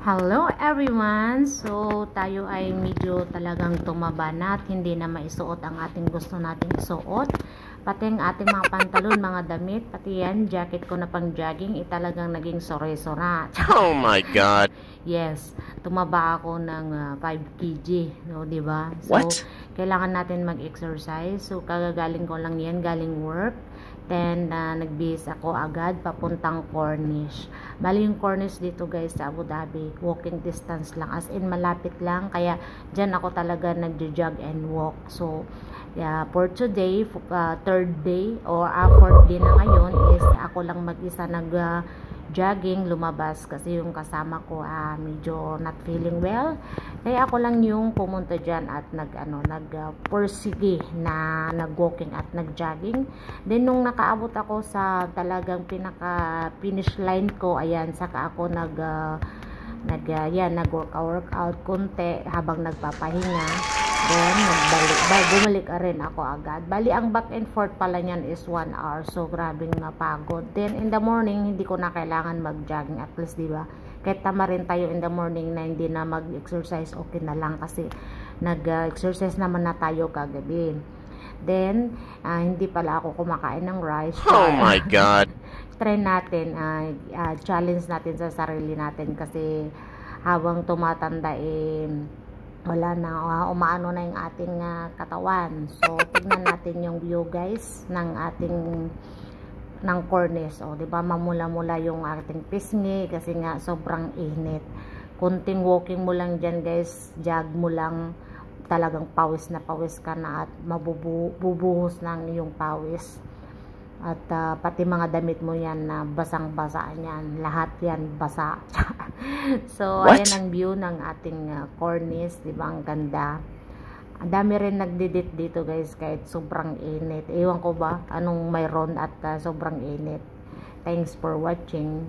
Hello everyone! So, tayo ay medyo talagang tumaba na at hindi na maisuot ang ating gusto nating isuot. Pati ang ating mga pantalon, mga damit, pati yan, jacket ko na pang jogging, talagang naging sore-sora. Oh my God! Yes, tumaba ako ng 5 kg, no, diba? So, What? kailangan natin mag-exercise. So, kagagaling ko lang yan, galing work. Then, nagbihis ako agad papuntang Cornish. Bali yung Cornish dito guys sa Abu Dhabi, walking distance lang, as in malapit lang, kaya dyan ako talaga nagjo-jog and walk. So, yeah, for today, third day or fourth day na ngayon is ako lang mag-isa jogging, lumabas kasi yung kasama ko medyo not feeling well, kaya ako lang yung pumunta dyan at pursige na nag-walking at nag-jogging. Then nung nakaabot ako sa talagang pinaka finish line ko, ayan, saka ako nag-workout konti habang nagpapahinga. Then, bumalik rin ako agad. Bali, ang back and forth pala niyan is 1 hour. So, grabing pagod. Then, in the morning, hindi ko na kailangan mag-jogging. At least, diba? Kahit tama rin tayo in the morning na hindi na mag-exercise, okay na lang. Kasi, nag-exercise naman na tayo kagabi. Then, hindi pala ako kumakain ng rice. Oh my God! Try natin, challenge natin sa sarili natin. Kasi, habang tumatanda, wala na, umaano na yung ating katawan. So, tignan natin yung view guys ng Cornish. O, diba, mamula-mula yung ating pisngi kasi nga sobrang init. Kunting walking mo lang dyan guys, jog mo lang, talagang pawis na pawis ka na at mabubuhos ng iyong pawis. At pati mga damit mo yan na basang-basa yan. Lahat yan basa. So, What? ayan ang view ng ating Cornish. Diba? Ang ganda. Ang dami rin nagdidit dito guys kahit sobrang init. Ewan ko ba anong mayroon at sobrang init. Thanks for watching.